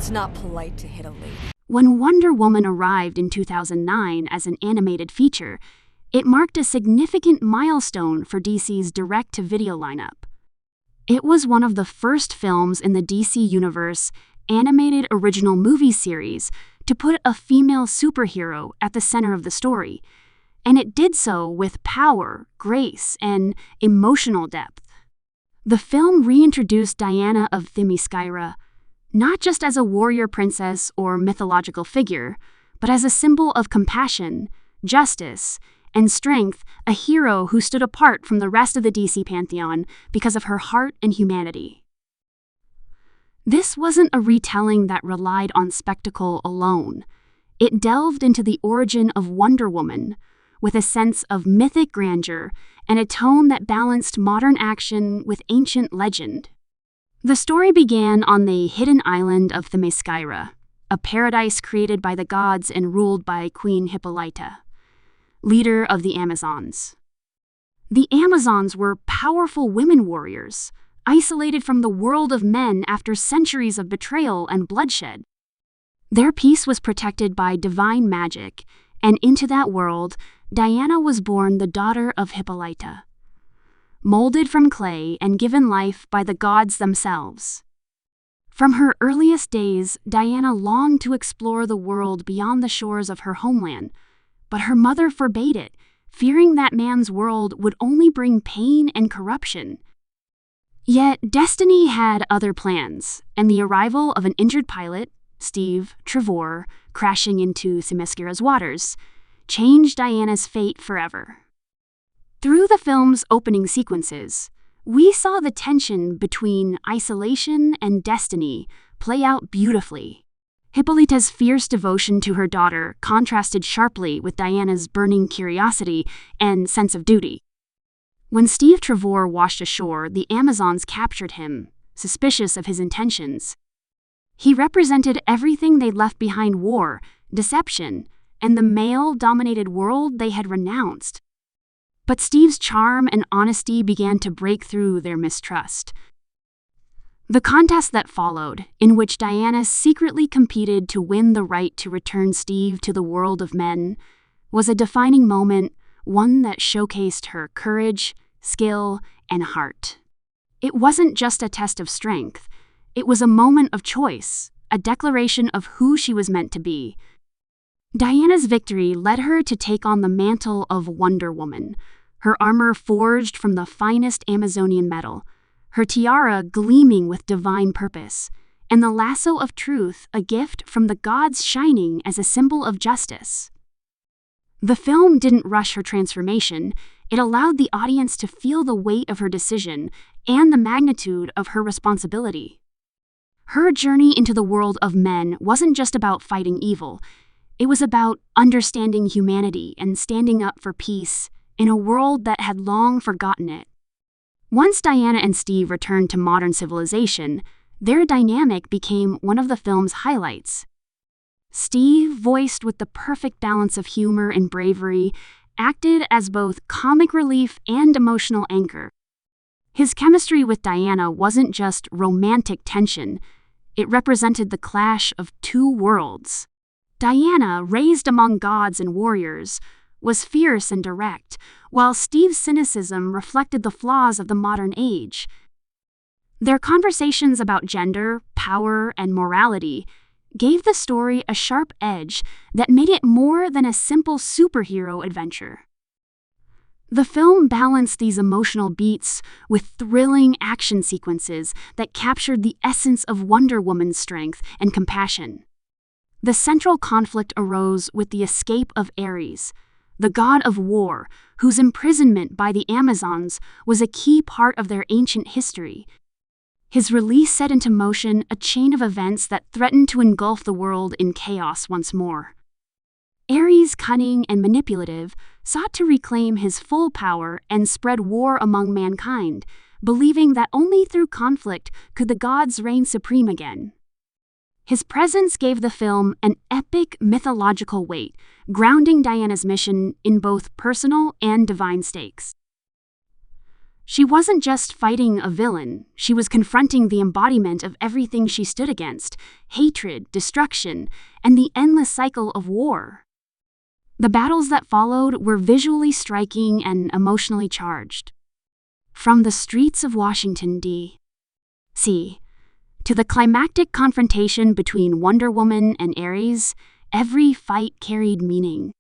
It's not polite to hit a lady. When Wonder Woman arrived in 2009 as an animated feature, it marked a significant milestone for DC's direct-to-video lineup. It was one of the first films in the DC Universe animated original movie series to put a female superhero at the center of the story, and it did so with power, grace, and emotional depth. The film reintroduced Diana of Themyscira, not just as a warrior princess or mythological figure, but as a symbol of compassion, justice, and strength, a hero who stood apart from the rest of the DC pantheon because of her heart and humanity. This wasn't a retelling that relied on spectacle alone. It delved into the origin of Wonder Woman, with a sense of mythic grandeur and a tone that balanced modern action with ancient legend. The story began on the hidden island of Themyscira, a paradise created by the gods and ruled by Queen Hippolyta, leader of the Amazons. The Amazons were powerful women warriors, isolated from the world of men after centuries of betrayal and bloodshed. Their peace was protected by divine magic, and into that world, Diana was born the daughter of Hippolyta, molded from clay and given life by the gods themselves. From her earliest days, Diana longed to explore the world beyond the shores of her homeland, but her mother forbade it, fearing that man's world would only bring pain and corruption. Yet destiny had other plans, and the arrival of an injured pilot, Steve Trevor, crashing into Themyscira's waters, changed Diana's fate forever. Through the film's opening sequences, we saw the tension between isolation and destiny play out beautifully. Hippolyta's fierce devotion to her daughter contrasted sharply with Diana's burning curiosity and sense of duty. When Steve Trevor washed ashore, the Amazons captured him, suspicious of his intentions. He represented everything they'd left behind: war, deception, and the male-dominated world they had renounced. But Steve's charm and honesty began to break through their mistrust. The contest that followed, in which Diana secretly competed to win the right to return Steve to the world of men, was a defining moment, one that showcased her courage, skill, and heart. It wasn't just a test of strength. It was a moment of choice, a declaration of who she was meant to be. Diana's victory led her to take on the mantle of Wonder Woman, her armor forged from the finest Amazonian metal, her tiara gleaming with divine purpose, and the lasso of truth, a gift from the gods shining as a symbol of justice. The film didn't rush her transformation. It allowed the audience to feel the weight of her decision and the magnitude of her responsibility. Her journey into the world of men wasn't just about fighting evil. It was about understanding humanity and standing up for peace in a world that had long forgotten it. Once Diana and Steve returned to modern civilization, their dynamic became one of the film's highlights. Steve, voiced with the perfect balance of humor and bravery, acted as both comic relief and emotional anchor. His chemistry with Diana wasn't just romantic tension, it represented the clash of two worlds. Diana, raised among gods and warriors, was fierce and direct, while Steve's cynicism reflected the flaws of the modern age. Their conversations about gender, power, and morality gave the story a sharp edge that made it more than a simple superhero adventure. The film balanced these emotional beats with thrilling action sequences that captured the essence of Wonder Woman's strength and compassion. The central conflict arose with the escape of Ares, the god of war, whose imprisonment by the Amazons was a key part of their ancient history. His release set into motion a chain of events that threatened to engulf the world in chaos once more. Ares, cunning and manipulative, sought to reclaim his full power and spread war among mankind, believing that only through conflict could the gods reign supreme again. His presence gave the film an epic mythological weight, grounding Diana's mission in both personal and divine stakes. She wasn't just fighting a villain, she was confronting the embodiment of everything she stood against: hatred, destruction, and the endless cycle of war. The battles that followed were visually striking and emotionally charged. From the streets of Washington, D.C., to the climactic confrontation between Wonder Woman and Ares, every fight carried meaning.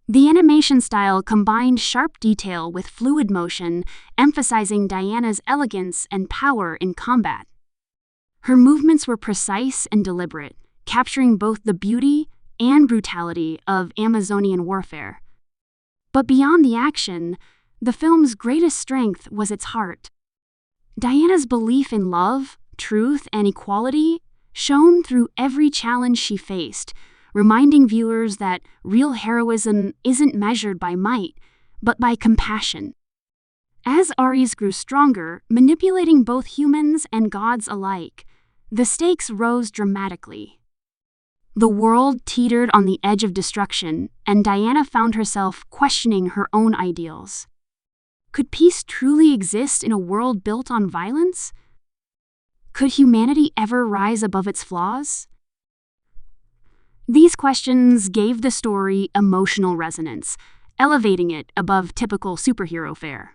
The animation style combined sharp detail with fluid motion, emphasizing Diana's elegance and power in combat. Her movements were precise and deliberate, capturing both the beauty and brutality of Amazonian warfare. But beyond the action, the film's greatest strength was its heart. Diana's belief in love, truth, and equality shone through every challenge she faced, reminding viewers that real heroism isn't measured by might, but by compassion. As Ares grew stronger, manipulating both humans and gods alike, the stakes rose dramatically. The world teetered on the edge of destruction, and Diana found herself questioning her own ideals. Could peace truly exist in a world built on violence? Could humanity ever rise above its flaws? These questions gave the story emotional resonance, elevating it above typical superhero fare.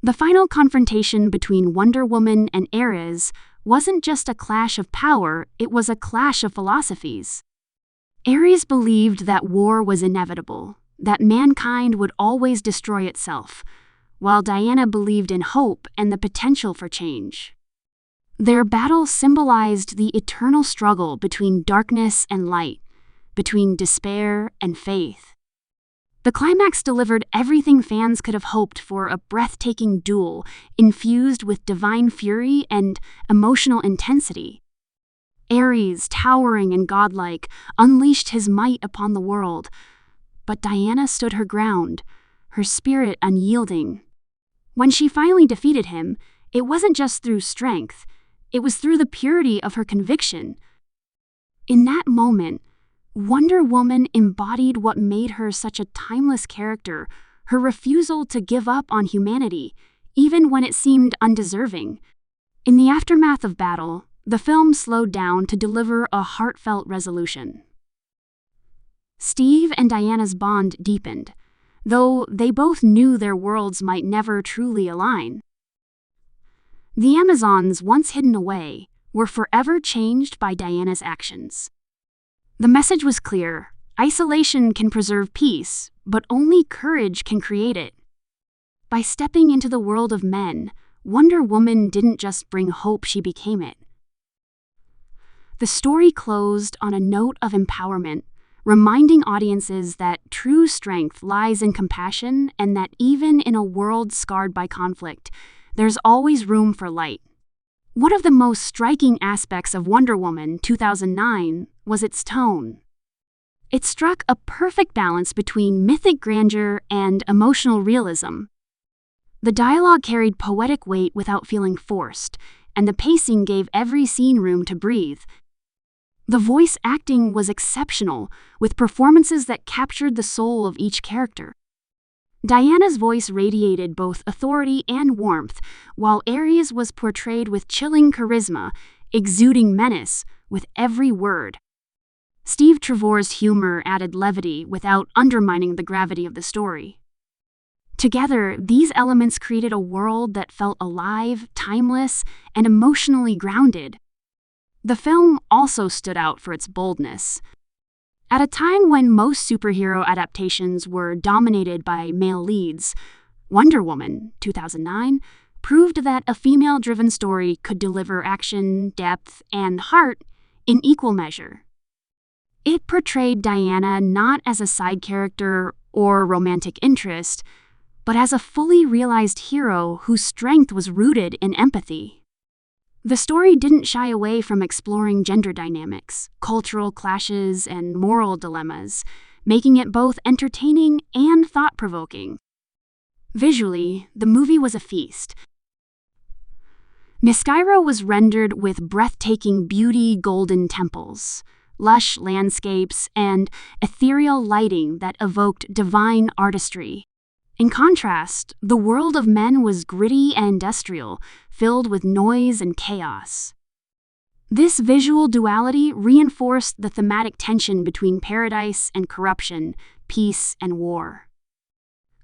The final confrontation between Wonder Woman and Ares wasn't just a clash of power, it was a clash of philosophies. Ares believed that war was inevitable, that mankind would always destroy itself, while Diana believed in hope and the potential for change. Their battle symbolized the eternal struggle between darkness and light, between despair and faith. The climax delivered everything fans could have hoped for: a breathtaking duel infused with divine fury and emotional intensity. Ares, towering and godlike, unleashed his might upon the world, but Diana stood her ground, her spirit unyielding. When she finally defeated him, it wasn't just through strength, it was through the purity of her conviction. In that moment, Wonder Woman embodied what made her such a timeless character: her refusal to give up on humanity, even when it seemed undeserving. In the aftermath of battle, the film slowed down to deliver a heartfelt resolution. Steve and Diana's bond deepened, though they both knew their worlds might never truly align. The Amazons, once hidden away, were forever changed by Diana's actions. The message was clear: isolation can preserve peace, but only courage can create it. By stepping into the world of men, Wonder Woman didn't just bring hope, she became it. The story closed on a note of empowerment, reminding audiences that true strength lies in compassion and that even in a world scarred by conflict, there's always room for light. One of the most striking aspects of Wonder Woman 2009 was its tone. It struck a perfect balance between mythic grandeur and emotional realism. The dialogue carried poetic weight without feeling forced, and the pacing gave every scene room to breathe. The voice acting was exceptional, with performances that captured the soul of each character. Diana's voice radiated both authority and warmth, while Ares was portrayed with chilling charisma, exuding menace with every word. Steve Trevor's humor added levity without undermining the gravity of the story. Together, these elements created a world that felt alive, timeless, and emotionally grounded. The film also stood out for its boldness. At a time when most superhero adaptations were dominated by male leads, Wonder Woman 2009 proved that a female-driven story could deliver action, depth, and heart in equal measure. It portrayed Diana not as a side character or romantic interest, but as a fully realized hero whose strength was rooted in empathy. The story didn't shy away from exploring gender dynamics, cultural clashes, and moral dilemmas, making it both entertaining and thought-provoking. Visually, the movie was a feast. Themyscira was rendered with breathtaking beauty, golden temples, lush landscapes, and ethereal lighting that evoked divine artistry. In contrast, the world of men was gritty and industrial, filled with noise and chaos. This visual duality reinforced the thematic tension between paradise and corruption, peace and war.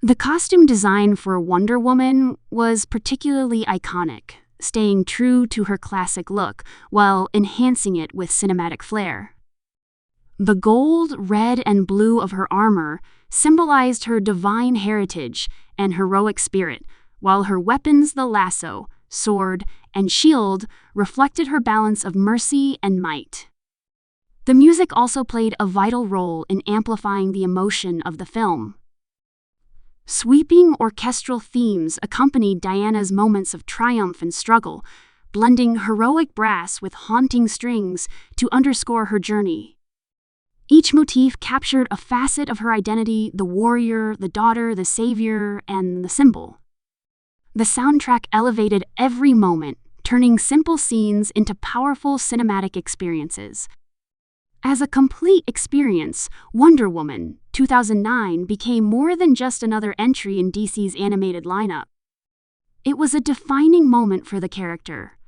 The costume design for Wonder Woman was particularly iconic, staying true to her classic look while enhancing it with cinematic flair. The gold, red, and blue of her armor symbolized her divine heritage and heroic spirit, while her weapons, the lasso, sword, and shield, reflected her balance of mercy and might. The music also played a vital role in amplifying the emotion of the film. Sweeping orchestral themes accompanied Diana's moments of triumph and struggle, blending heroic brass with haunting strings to underscore her journey. Each motif captured a facet of her identity: the warrior, the daughter, the savior, and the symbol. The soundtrack elevated every moment, turning simple scenes into powerful cinematic experiences. As a complete experience, Wonder Woman 2009 became more than just another entry in DC's animated lineup. It was a defining moment for the character,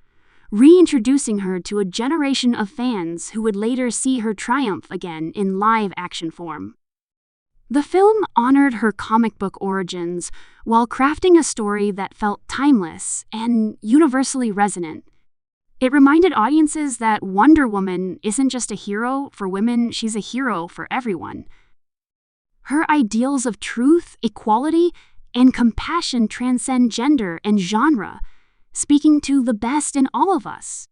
reintroducing her to a generation of fans who would later see her triumph again in live-action form. The film honored her comic book origins while crafting a story that felt timeless and universally resonant. It reminded audiences that Wonder Woman isn't just a hero for women, she's a hero for everyone. Her ideals of truth, equality, and compassion transcend gender and genre, speaking to the best in all of us.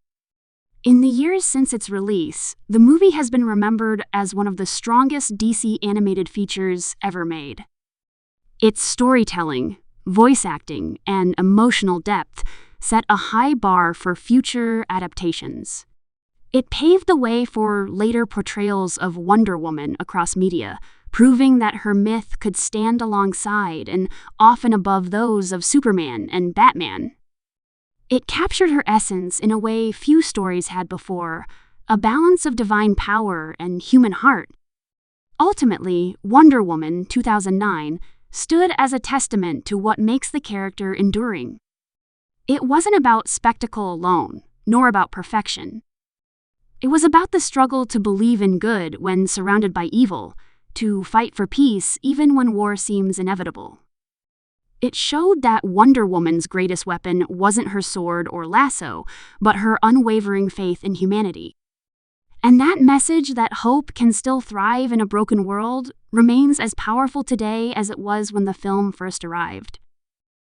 In the years since its release, the movie has been remembered as one of the strongest DC animated features ever made. Its storytelling, voice acting, and emotional depth set a high bar for future adaptations. It paved the way for later portrayals of Wonder Woman across media, proving that her myth could stand alongside and often above those of Superman and Batman. It captured her essence in a way few stories had before, a balance of divine power and human heart. Ultimately, Wonder Woman 2009 stood as a testament to what makes the character enduring. It wasn't about spectacle alone, nor about perfection. It was about the struggle to believe in good when surrounded by evil, to fight for peace even when war seems inevitable. It showed that Wonder Woman's greatest weapon wasn't her sword or lasso, but her unwavering faith in humanity. And that message that hope can still thrive in a broken world remains as powerful today as it was when the film first arrived.